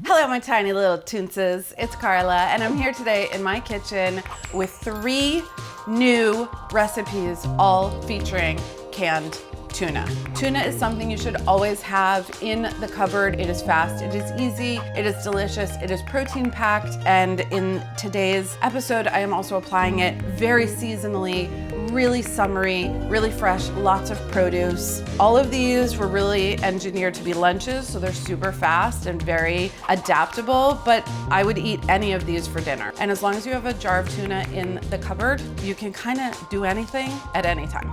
Hello, my tiny little toonses. It's Carla, and I'm here today in my kitchen with 3 new recipes, all featuring canned tuna. Tuna is something you should always have in the cupboard. It is fast, it is easy, it is delicious, it is protein packed, and in today's episode, I am also applying it very seasonally, really summery, really fresh, lots of produce. All of these were really engineered to be lunches, so they're super fast and very adaptable, but I would eat any of these for dinner. And as long as you have a jar of tuna in the cupboard, you can kind of do anything at any time.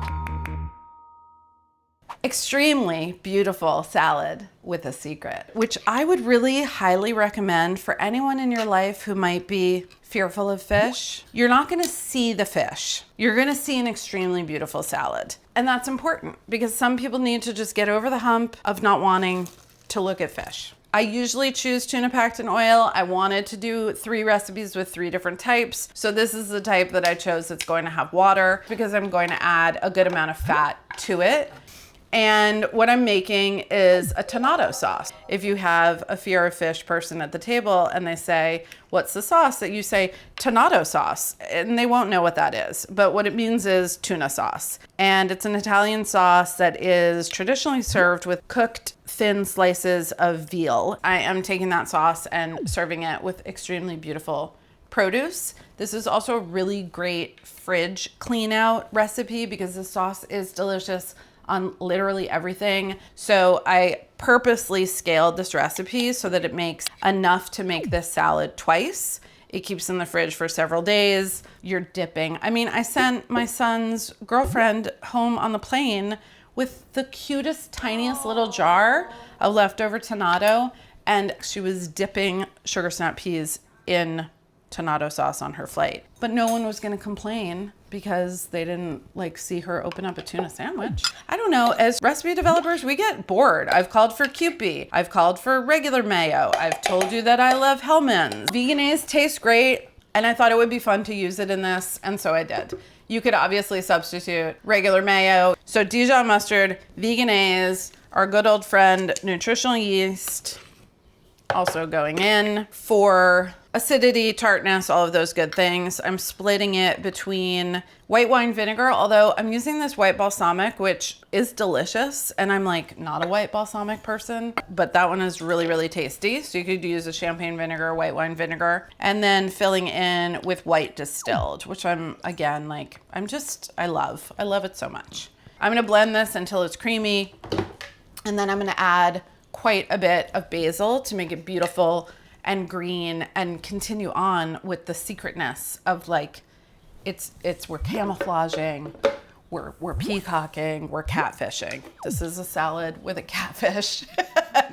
Extremely beautiful salad with a secret, which I would really highly recommend for anyone in your life who might be fearful of fish. You're not gonna see the fish. You're gonna see an extremely beautiful salad. And that's important because some people need to just get over the hump of not wanting to look at fish. I usually choose tuna packed in oil. I wanted to do 3 recipes with 3 different types. So this is the type that I chose that's going to have water because I'm going to add a good amount of fat to it. And what I'm making is a tonado sauce. If you have a fear of fish person at the table and they say, what's the sauce? That you say tonado sauce, and they won't know what that is. But what it means is tuna sauce. And it's an Italian sauce that is traditionally served with cooked thin slices of veal. I am taking that sauce and serving it with extremely beautiful produce. This is also a really great fridge clean out recipe because the sauce is delicious on literally everything. So I purposely scaled this recipe so that it makes enough to make this salad twice. It keeps in the fridge for several days. You're dipping. I mean, I sent my son's girlfriend home on the plane with the cutest, tiniest little jar of leftover tonado, and she was dipping sugar snap peas in tonado sauce on her flight. But no one was gonna complain because they didn't see her open up a tuna sandwich. I don't know, as recipe developers, we get bored. I've called for Kewpie. I've called for regular mayo. I've told you that I love Hellmann's. Veganese tastes great, and I thought it would be fun to use it in this, and so I did. You could obviously substitute regular mayo. So Dijon mustard, Veganese, our good old friend, nutritional yeast, also going in for acidity, tartness, all of those good things. I'm splitting it between white wine vinegar, although I'm using this white balsamic, which is delicious. And I'm not a white balsamic person, but that one is really, really tasty. So you could use a champagne vinegar, white wine vinegar, and then filling in with white distilled, which I'm, again, I love. I love it so much. I'm gonna blend this until it's creamy. And then I'm gonna add quite a bit of basil to make it beautiful and green and continue on with the secretness of we're camouflaging, we're peacocking, we're catfishing. This is a salad with a catfish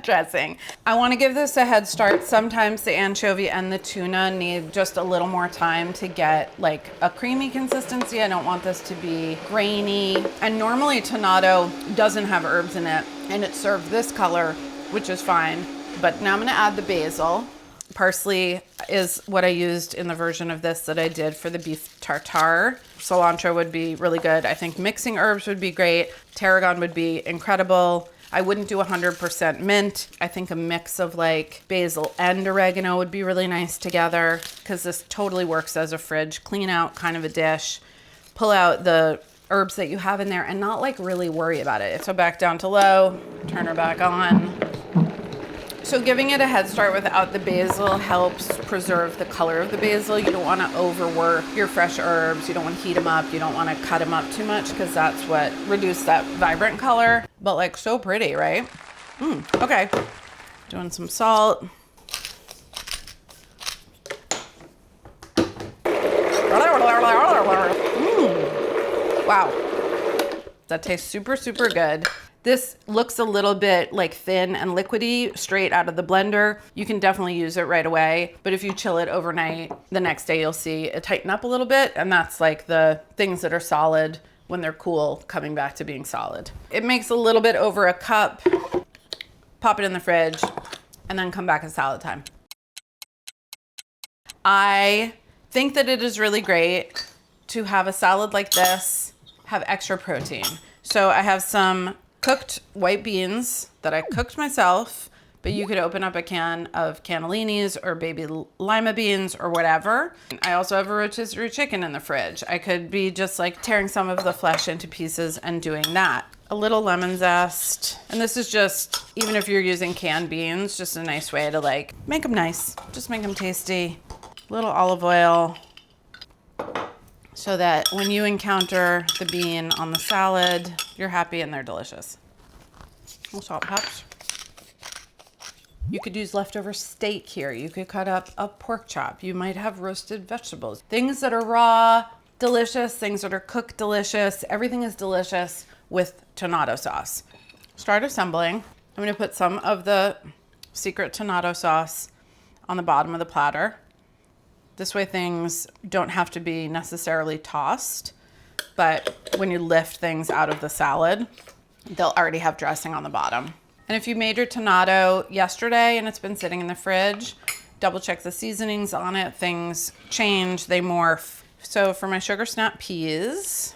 dressing. I want to give this a head start. Sometimes the anchovy and the tuna need just a little more time to get a creamy consistency. I don't want this to be grainy. And normally tonado doesn't have herbs in it and it's served this color, which is fine. But now I'm gonna add the basil. Parsley is what I used in the version of this that I did for the beef tartare. Cilantro would be really good. I think mixing herbs would be great. Tarragon would be incredible. I wouldn't do 100% mint. I think a mix of basil and oregano would be really nice together because this totally works as a fridge clean out kind of a dish. Pull out the herbs that you have in there and not really worry about it. So back down to low, turn her back on. So giving it a head start without the basil helps preserve the color of the basil. You don't want to overwork your fresh herbs. You don't want to heat them up. You don't want to cut them up too much because that's what reduces that vibrant color. But so pretty, right? Okay. Doing some salt. Wow. That tastes super, super good. This looks a little bit thin and liquidy straight out of the blender. You can definitely use it right away, but if you chill it overnight, the next day you'll see it tighten up a little bit, and that's the things that are solid when they're cool coming back to being solid. It makes a little bit over a cup. Pop it in the fridge, and then come back at salad time. I think that it is really great to have a salad like this, have extra protein. So I have some cooked white beans that I cooked myself, but you could open up a can of cannellinis or baby lima beans or whatever. I also have a rotisserie chicken in the fridge. I could be just like tearing some of the flesh into pieces and doing that. A little lemon zest. And this is just, even if you're using canned beans, just a nice way to like make them nice. Just make them tasty. A little olive oil so that when you encounter the bean on the salad, you're happy and they're delicious. A little salt and peppers. You could use leftover steak here. You could cut up a pork chop. You might have roasted vegetables. Things that are raw, delicious. Things that are cooked, delicious. Everything is delicious with tomato sauce. Start assembling. I'm gonna put some of the secret tomato sauce on the bottom of the platter. This way things don't have to be necessarily tossed, but when you lift things out of the salad, they'll already have dressing on the bottom. And if you made your tomato yesterday and it's been sitting in the fridge, double check the seasonings on it. Things change, they morph. So for my sugar snap peas,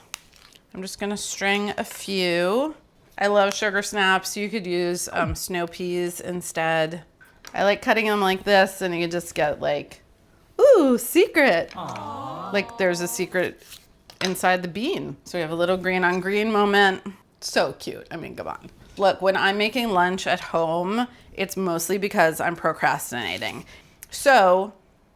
I'm just gonna string a few. I love sugar snaps. You could use snow peas instead. I like cutting them like this and you just get like, ooh, secret. Aww. Like there's a secret inside the bean. So we have a little green on green moment. So cute, I mean, come on. Look, when I'm making lunch at home, it's mostly because I'm procrastinating. So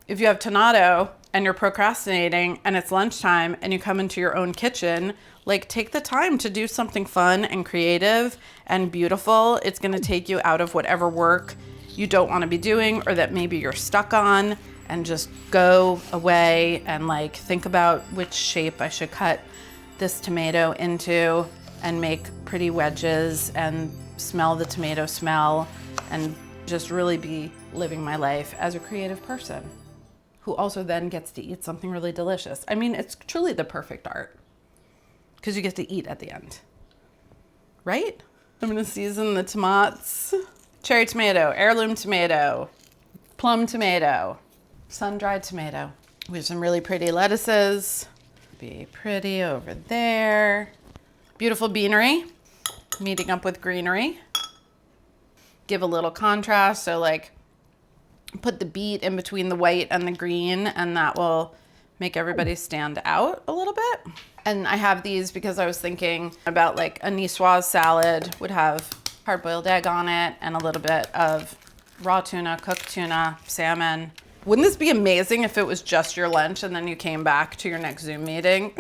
if you have tomato and you're procrastinating and it's lunchtime and you come into your own kitchen, like take the time to do something fun and creative and beautiful. It's gonna take you out of whatever work you don't wanna be doing or that maybe you're stuck on, and just go away and like think about which shape I should cut this tomato into and make pretty wedges and smell the tomato smell and just really be living my life as a creative person who also then gets to eat something really delicious. I mean, it's truly the perfect art because you get to eat at the end, right? I'm gonna season the tomatoes. Cherry tomato, heirloom tomato, plum tomato, sun-dried tomato. We have some really pretty lettuces. Be pretty over there. Beautiful beanery, meeting up with greenery. Give a little contrast, so like put the beet in between the white and the green, and that will make everybody stand out a little bit. And I have these because I was thinking about like a niçoise salad would have hard-boiled egg on it and a little bit of raw tuna, cooked tuna, salmon. Wouldn't this be amazing if it was just your lunch and then you came back to your next Zoom meeting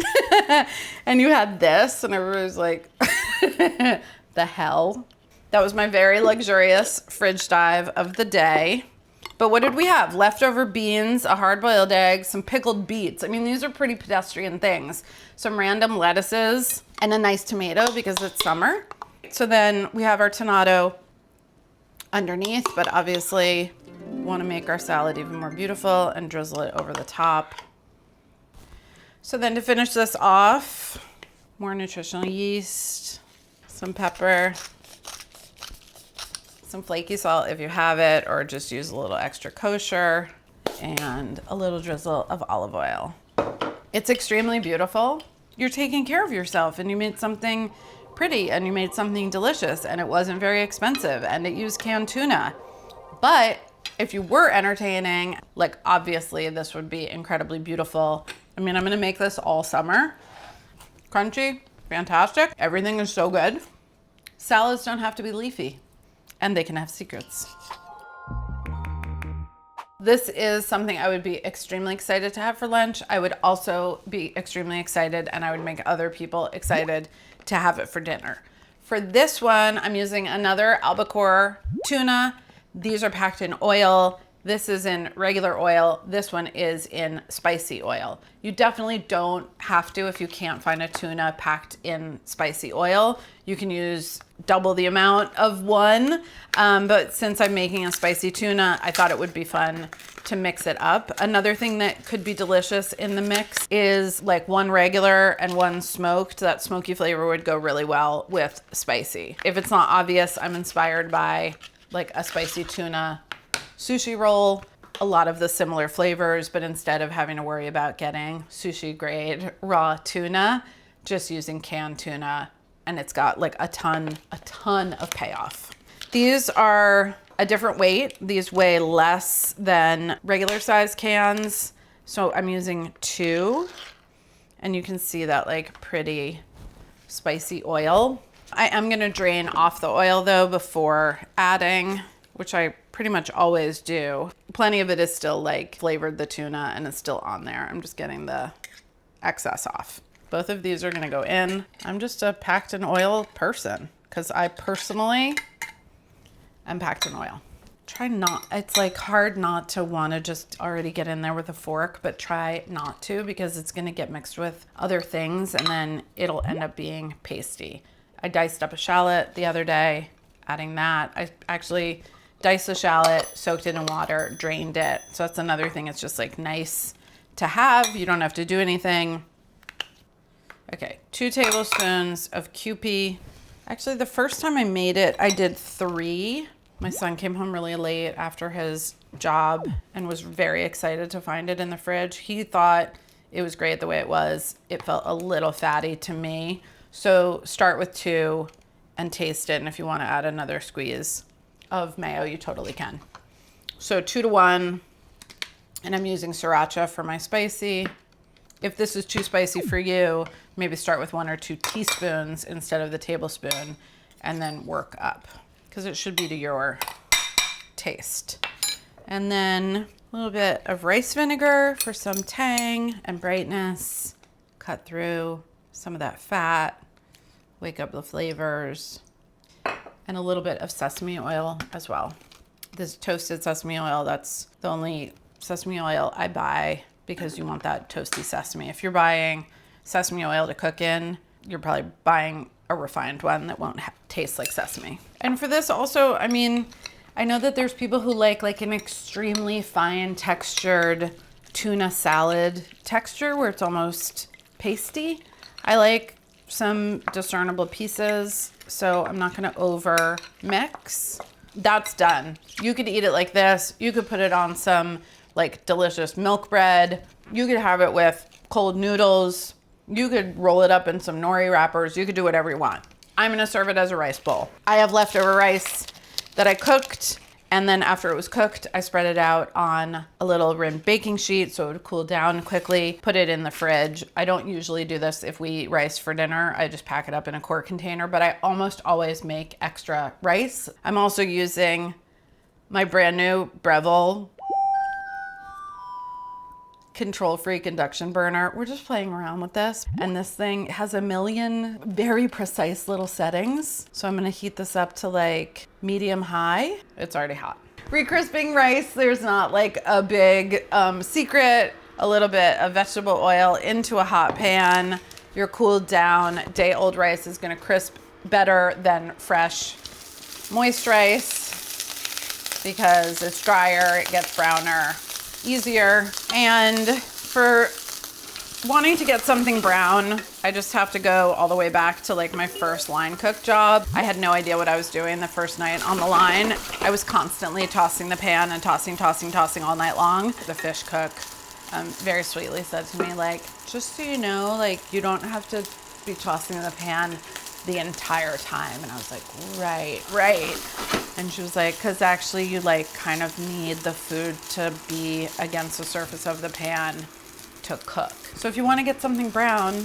and you had this and everybody was like, the hell? That was my very luxurious fridge dive of the day. But what did we have? Leftover beans, a hard-boiled egg, some pickled beets. I mean, these are pretty pedestrian things. Some random lettuces and a nice tomato because it's summer. So then we have our tomato underneath, but obviously want to make our salad even more beautiful and drizzle it over the top. So then to finish this off, more nutritional yeast, some pepper, some flaky salt if you have it, or just use a little extra kosher, and a little drizzle of olive oil. It's extremely beautiful. You're taking care of yourself and you made something pretty and you made something delicious and it wasn't very expensive and it used canned tuna. But if you were entertaining, like obviously this would be incredibly beautiful. I mean, I'm gonna make this all summer. Crunchy, fantastic. Everything is so good. Salads don't have to be leafy and they can have secrets. This is something I would be extremely excited to have for lunch. I would also be extremely excited and I would make other people excited to have it for dinner. For this one, I'm using another albacore tuna. These are packed in oil. This is in regular oil. This one is in spicy oil. You definitely don't have to if you can't find a tuna packed in spicy oil. You can use double the amount of one. But since I'm making a spicy tuna, I thought it would be fun to mix it up. Another thing that could be delicious in the mix is like one regular and one smoked. That smoky flavor would go really well with spicy. If it's not obvious, I'm inspired by like a spicy tuna sushi roll, a lot of the similar flavors, but instead of having to worry about getting sushi grade raw tuna, just using canned tuna, and it's got like a ton of payoff. These are a different weight. These weigh less than regular size cans. So I'm using 2, and you can see that like pretty spicy oil. I am gonna drain off the oil though before adding, which I pretty much always do. Plenty of it is still like flavored the tuna and it's still on there. I'm just getting the excess off. Both of these are gonna go in. I'm just a packed in oil person because I personally am packed in oil. Try not, it's like hard not to want to just already get in there with a fork, but try not to, because it's going to get mixed with other things and then it'll end up being pasty. I diced up a shallot the other day, adding that. I actually diced the shallot, soaked it in water, drained it. So that's another thing. It's just like nice to have. You don't have to do anything. Okay, 2 tablespoons of Kewpie. Actually, the first time I made it, I did 3. My son came home really late after his job and was very excited to find it in the fridge. He thought it was great the way it was. It felt a little fatty to me. So start with 2 and taste it. And if you want to add another squeeze of mayo, you totally can. So 2 to 1. And I'm using sriracha for my spicy. If this is too spicy for you, maybe start with 1 or 2 teaspoons instead of the tablespoon and then work up, because it should be to your taste. And then a little bit of rice vinegar for some tang and brightness. Cut through some of that fat, wake up the flavors, and a little bit of sesame oil as well. This toasted sesame oil, that's the only sesame oil I buy because you want that toasty sesame. If you're buying sesame oil to cook in, you're probably buying a refined one that won't taste like sesame. And for this also, I mean, I know that there's people who like an extremely fine textured tuna salad texture where it's almost pasty. I like some discernible pieces, so I'm not gonna over mix. That's done. You could eat it like this. You could put it on some like delicious milk bread. You could have it with cold noodles. You could roll it up in some nori wrappers. You could do whatever you want. I'm gonna serve it as a rice bowl. I have leftover rice that I cooked, and then after it was cooked, I spread it out on a little rimmed baking sheet so it would cool down quickly, put it in the fridge. I don't usually do this if we eat rice for dinner. I just pack it up in a quart container, but I almost always make extra rice. I'm also using my brand new Breville Control Freak induction burner. We're just playing around with this, and this thing has a million very precise little settings. So I'm gonna heat this up to like medium high. It's already hot. Re-crisping rice, there's not like a big secret. A little bit of vegetable oil into a hot pan. Your cooled down day-old rice is gonna crisp better than fresh moist rice because it's drier, it gets browner easier. And for wanting to get something brown, I just have to go all the way back to like my first line cook job. I had no idea what I was doing the first night on the line. I was constantly tossing the pan and tossing all night long. The fish cook very sweetly said to me, like, just so you know, like, you don't have to be tossing the pan the entire time. And I was like, right. And she was like, because actually you like kind of need the food to be against the surface of the pan to cook. So if you want to get something brown,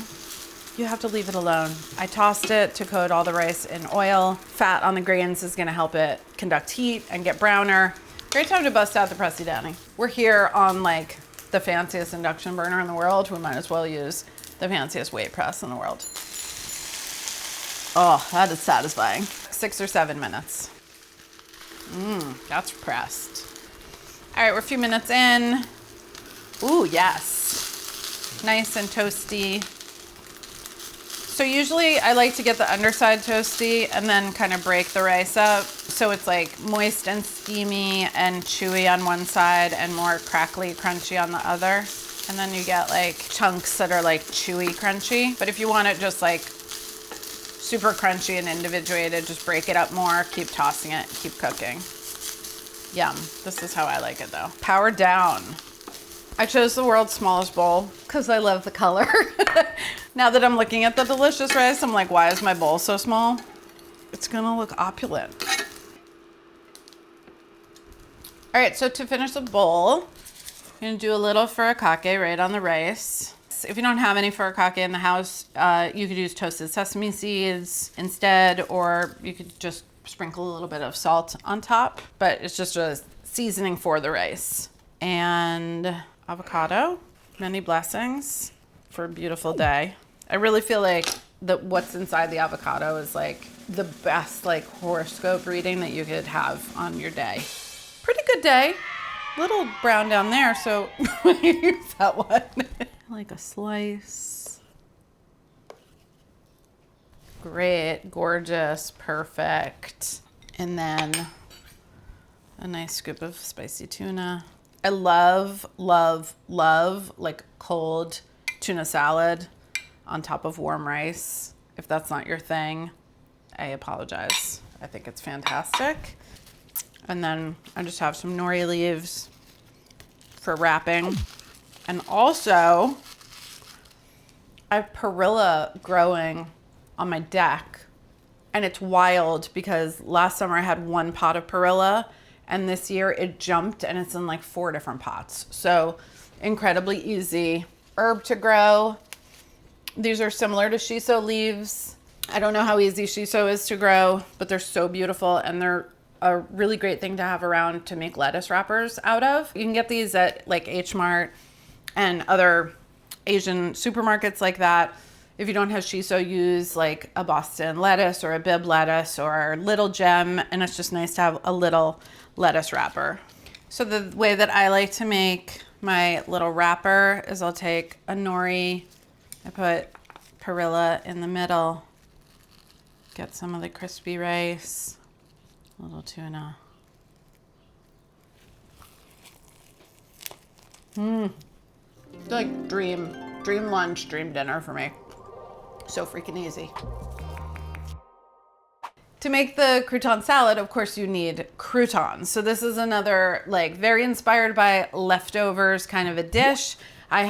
you have to leave it alone. I tossed it to coat all the rice in oil. Fat on the grains is gonna help it conduct heat and get browner. Great time to bust out the Pressy Downy. We're here on like the fanciest induction burner in the world. We might as well use the fanciest weight press in the world. Oh, that is satisfying. 6 or 7 minutes. That's pressed. All right, we're a few minutes in. Ooh, yes. Nice and toasty. So usually I like to get the underside toasty and then kind of break the rice up. So it's like moist and steamy and chewy on one side and more crackly, crunchy on the other. And then you get like chunks that are like chewy, crunchy. But if you want it just like super crunchy and individuated, just break it up more, keep tossing it, keep cooking. Yum. This is how I like it though. Power down. I chose the world's smallest bowl because I love the color. Now that I'm looking at the delicious rice, I'm like, why is my bowl so small? It's gonna look opulent. All right, so to finish the bowl, I'm gonna do a little furikake right on the rice. If you don't have any furikake in the house, you could use toasted sesame seeds instead, or you could just sprinkle a little bit of salt on top, but it's just a seasoning for the rice. And avocado, many blessings for a beautiful day. I really feel like what's inside the avocado is like the best like horoscope reading that you could have on your day. Pretty good day. Little brown down there, so use that one. Like a slice. Great, gorgeous, perfect. And then a nice scoop of spicy tuna. I love, love, love like cold tuna salad on top of warm rice. If that's not your thing, I apologize. I think it's fantastic. And then I just have some nori leaves for wrapping. And also, I have perilla growing on my deck. And it's wild because last summer I had one pot of perilla, and this year it jumped and it's in like 4 different pots. So incredibly easy herb to grow. These are similar to shiso leaves. I don't know how easy shiso is to grow, but they're so beautiful, and they're a really great thing to have around to make lettuce wrappers out of. You can get these at like H Mart and other Asian supermarkets like that. If you don't have shiso, use like a Boston lettuce or a Bibb lettuce or Little Gem, and it's just nice to have a little lettuce wrapper. So the way that I like to make my little wrapper is I'll take a nori, I put perilla in the middle, get some of the crispy rice, a little tuna. It's like dream lunch, dream dinner for me. So freaking easy. To make the crouton salad, of course, you need croutons. So this is another like very inspired by leftovers kind of a dish. I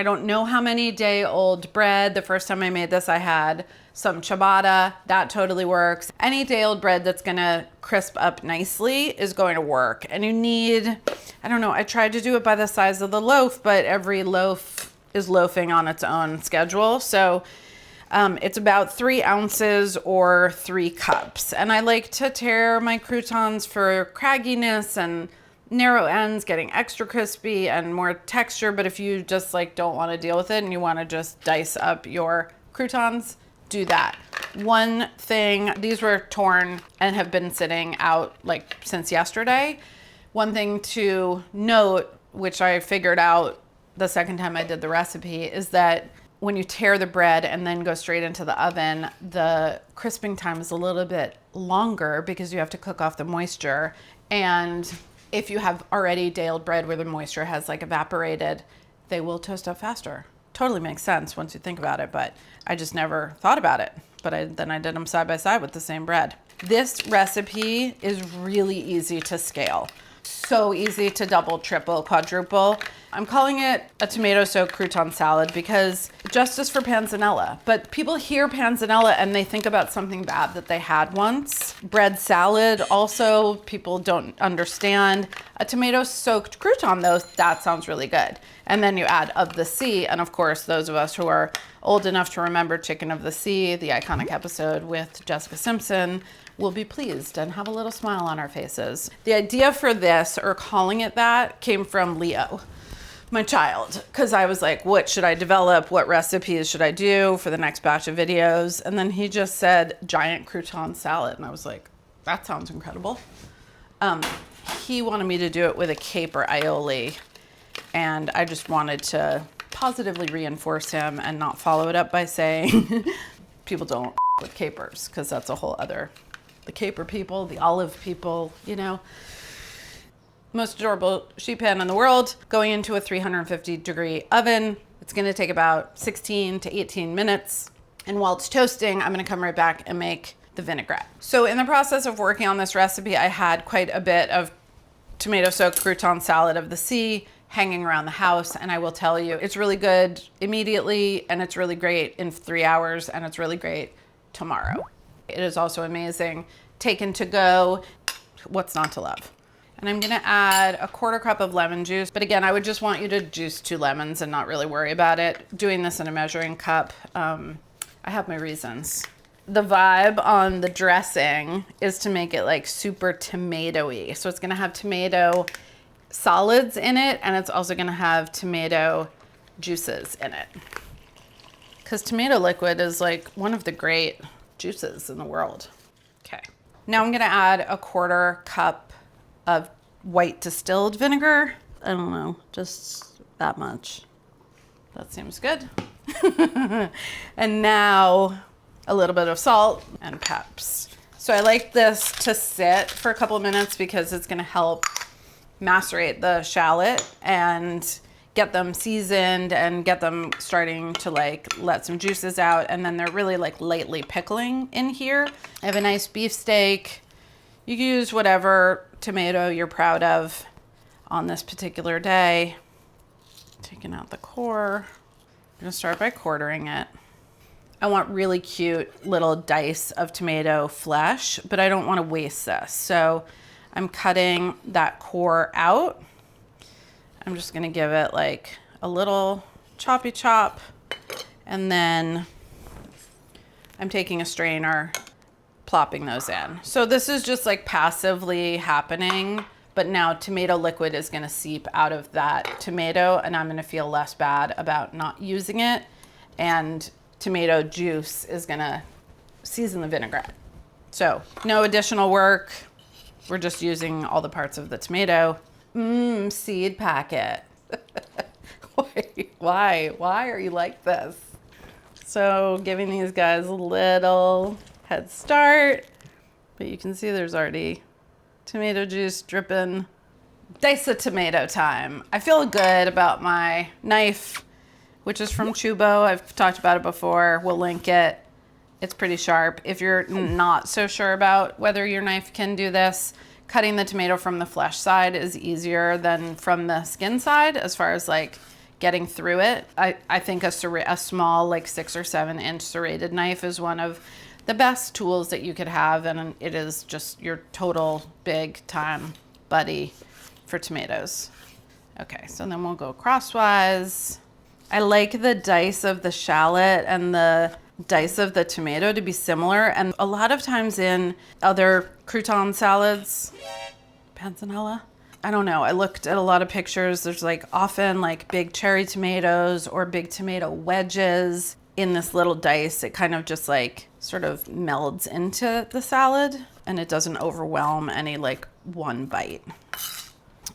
don't know how many day old bread. The first time I made this, I had some ciabatta. That totally works. Any day old bread that's gonna crisp up nicely is going to work. And you need, I don't know, I tried to do it by the size of the loaf, but every loaf is loafing on its own schedule. So it's about 3 ounces or 3 cups. And I like to tear my croutons for cragginess and narrow ends, getting extra crispy and more texture. But if you just like don't want to deal with it and you want to just dice up your croutons, do that. One thing, these were torn and have been sitting out like since yesterday. One thing to note, which I figured out the second time I did the recipe, is that when you tear the bread and then go straight into the oven, the crisping time is a little bit longer because you have to cook off the moisture. And if you have already day-old bread where the moisture has like evaporated, they will toast up faster. Totally makes sense once you think about it, but I just never thought about it. But then I did them side by side with the same bread. This recipe is really easy to scale. So easy to double, triple, quadruple. I'm calling it a tomato soaked crouton salad because justice for panzanella. But people hear panzanella and they think about something bad that they had once. Bread salad also, people don't understand. A tomato soaked crouton though, that sounds really good. And then you add Of the Sea, and of course those of us who are old enough to remember Chicken of the Sea, the iconic episode with Jessica Simpson, will be pleased and have a little smile on our faces. The idea for this, or calling it that, came from Leo, my child, because I was like, what should I develop? What recipes should I do for the next batch of videos? And then he just said giant crouton salad, and I was like, that sounds incredible. He wanted me to do it with a caper aioli, and I just wanted to positively reinforce him and not follow it up by saying people don't with capers, because that's a whole other, the caper people, the olive people, you know. Most adorable sheet pan in the world, going into a 350-degree oven. It's gonna take about 16 to 18 minutes. And while it's toasting, I'm gonna come right back and make the vinaigrette. So in the process of working on this recipe, I had quite a bit of tomato soaked crouton salad of the sea hanging around the house, and I will tell you, it's really good immediately, and it's really great in 3 hours, and it's really great tomorrow. It is also amazing taken to go. What's not to love? And I'm gonna add a 1/4 cup of lemon juice. But again, I would just want you to juice 2 lemons and not really worry about it. Doing this in a measuring cup, I have my reasons. The vibe on the dressing is to make it like super tomato-y. So it's gonna have tomato solids in it, and it's also gonna have tomato juices in it. Because tomato liquid is like one of the great juices in the world. Okay, now I'm gonna add a 1/4 cup of white distilled vinegar. I don't know, just that much. That seems good. And now a little bit of salt and peps. So I like this to sit for a couple of minutes because it's gonna help macerate the shallot and get them seasoned and get them starting to like let some juices out. And then they're really like lightly pickling in here. I have a nice beefsteak. You can use whatever tomato you're proud of on this particular day. Taking out the core. I'm gonna start by quartering it. I want really cute little dice of tomato flesh, but I don't want to waste this. So I'm cutting that core out. I'm just gonna give it like a little choppy chop, and then I'm taking a strainer, plopping those in. So this is just like passively happening, but now tomato liquid is gonna seep out of that tomato, and I'm gonna feel less bad about not using it, and tomato juice is gonna season the vinaigrette. So no additional work. We're just using all the parts of the tomato. Seed packet. Why are you like this? So giving these guys a little head start, but you can see there's already tomato juice dripping. Dice of tomato time. I feel good about my knife, which is from Chubo. I've talked about it before. We'll link it. It's pretty sharp. If you're not so sure about whether your knife can do this, cutting the tomato from the flesh side is easier than from the skin side as far as like getting through it. I think a small like 6 or 7 inch serrated knife is one of the best tools that you could have, and it is just your total big time buddy for tomatoes. Okay, so then we'll go crosswise. I like the dice of the shallot and the dice of the tomato to be similar, and a lot of times in other crouton salads, panzanella, I don't know, I looked at a lot of pictures, there's like often like big cherry tomatoes or big tomato wedges in this little dice. It kind of just like sort of melds into the salad and it doesn't overwhelm any like one bite.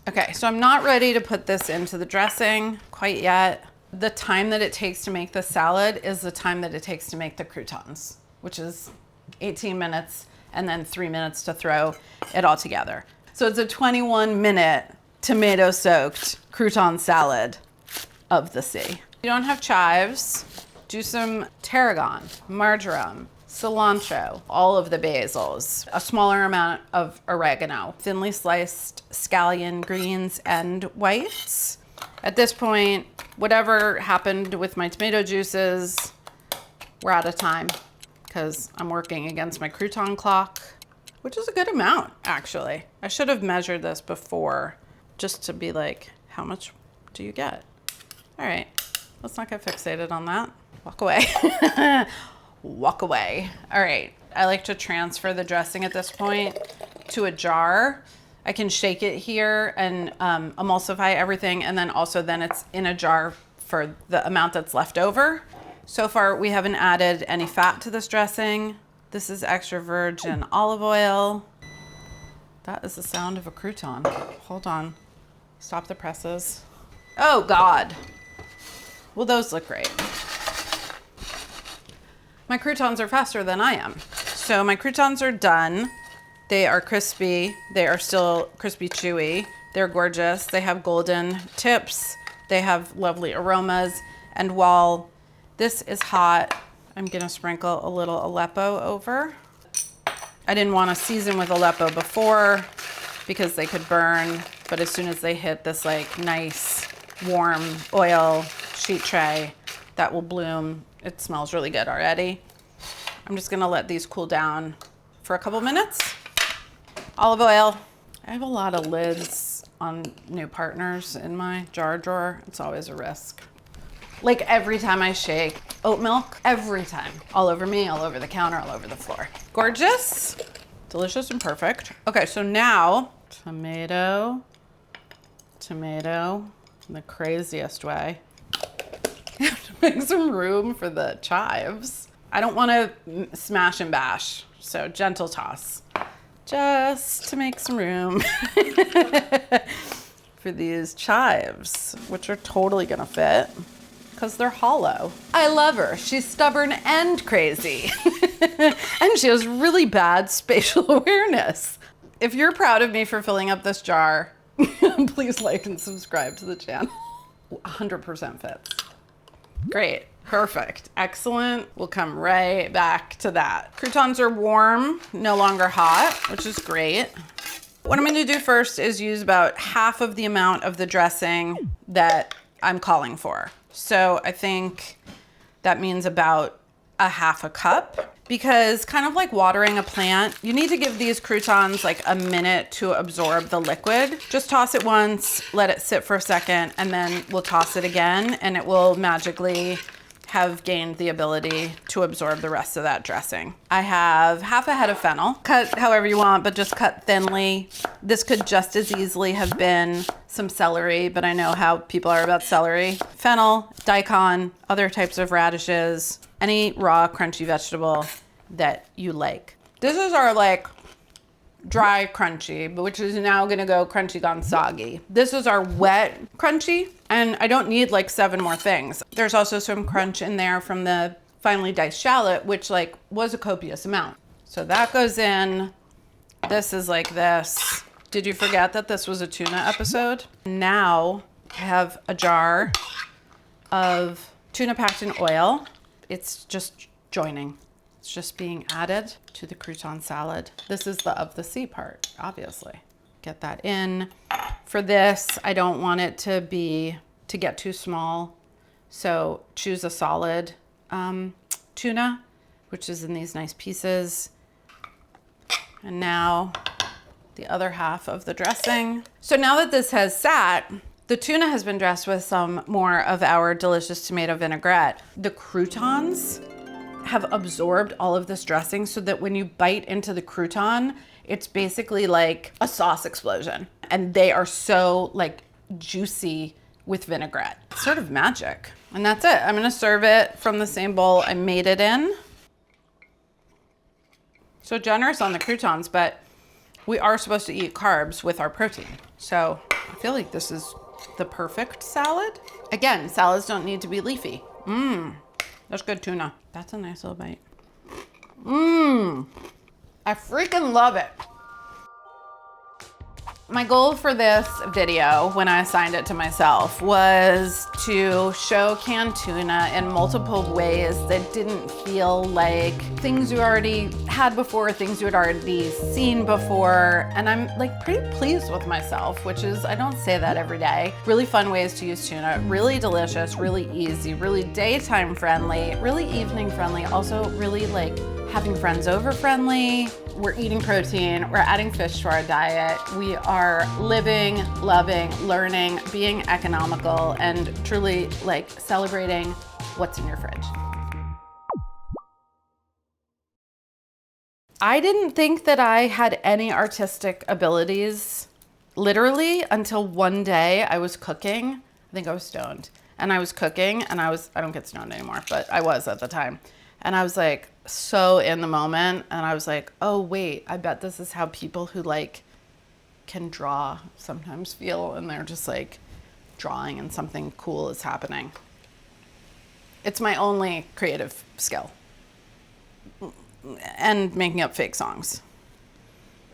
Okay, so I'm not ready to put this into the dressing quite yet. The time that it takes to make the salad is the time that it takes to make the croutons, which is 18 minutes and then 3 minutes to throw it all together. So it's a 21-minute tomato-soaked crouton salad of the sea. If you don't have chives, do some tarragon, marjoram, cilantro, all of the basils, a smaller amount of oregano, thinly sliced scallion greens and whites. At this point, whatever happened with my tomato juices, we're out of time because I'm working against my crouton clock, which is a good amount, actually. I should have measured this before just to be like, how much do you get? All right, let's not get fixated on that. Walk away. Walk away. All right, I like to transfer the dressing at this point to a jar. I can shake it here and emulsify everything, and then also then it's in a jar for the amount that's left over. So far, we haven't added any fat to this dressing. This is extra virgin olive oil. That is the sound of a crouton. Hold on. Stop the presses. Oh, God. Well, those look great. My croutons are faster than I am. So my croutons are done. They are crispy. They are still crispy chewy. They're gorgeous. They have golden tips. They have lovely aromas. And while this is hot, I'm gonna sprinkle a little Aleppo over. I didn't want to season with Aleppo before because they could burn, but as soon as they hit this like nice warm oil sheet tray, that will bloom. It smells really good already. I'm just gonna let these cool down for a couple minutes. Olive oil, I have a lot of lids on new partners in my jar drawer. It's always a risk. Like every time I shake oat milk, every time. All over me, all over the counter, all over the floor. Gorgeous, delicious and perfect. Okay, so now tomato in the craziest way. I have to make some room for the chives. I don't want to smash and bash, so gentle toss. Just to make some room for these chives, which are totally gonna fit because they're hollow. I love her. She's stubborn and crazy. And she has really bad spatial awareness. If you're proud of me for filling up this jar, please like and subscribe to the channel. 100% fits. Great. Perfect. Excellent. We'll come right back to that. Croutons are warm, no longer hot, which is great. What I'm going to do first is use about half of the amount of the dressing that I'm calling for. So I think that means about a half a cup, because kind of like watering a plant, you need to give these croutons like a minute to absorb the liquid. Just toss it once, let it sit for a second, and then we'll toss it again and it will magically have gained the ability to absorb the rest of that dressing. I have half a head of fennel. Cut however you want, but just cut thinly. This could just as easily have been some celery, but I know how people are about celery. Fennel, daikon, other types of radishes, any raw crunchy vegetable that you like. This is our like dry crunchy, which is now gonna go crunchy gone soggy. This is our wet crunchy, and I don't need like 7 more things. There's also some crunch in there from the finely diced shallot, which like was a copious amount. So that goes in. This is like this. Did you forget that this was a tuna episode? Now I have a jar of tuna packed in oil. It's just joining. It's just being added to the crouton salad. This is the of the sea part, obviously. Get that in. For this, I don't want it to get too small. So choose a solid tuna, which is in these nice pieces. And now the other half of the dressing. So now that this has sat, the tuna has been dressed with some more of our delicious tomato vinaigrette. The croutons have absorbed all of this dressing so that when you bite into the crouton, it's basically like a sauce explosion. And they are so like juicy with vinaigrette. It's sort of magic. And that's it. I'm gonna serve it from the same bowl I made it in. So generous on the croutons, but we are supposed to eat carbs with our protein. So I feel like this is the perfect salad. Again, salads don't need to be leafy. That's good tuna. That's a nice little bite. I freaking love it. My goal for this video, when I assigned it to myself, was to show canned tuna in multiple ways that didn't feel like things you already had before, things you had already seen before. And I'm like pretty pleased with myself, which is, I don't say that every day. Really fun ways to use tuna, really delicious, really easy, really daytime friendly, really evening friendly, also really like having friends over friendly. We're eating protein, we're adding fish to our diet. We are living, loving, learning, being economical, and truly like celebrating what's in your fridge. I didn't think that I had any artistic abilities, literally, until one day I was cooking. I think I was stoned. And I was cooking, and I don't get stoned anymore, but I was at the time. And I was like so in the moment, and I was like, oh wait, I bet this is how people who like can draw sometimes feel, and they're just like drawing and something cool is happening. It's my only creative skill. And making up fake songs.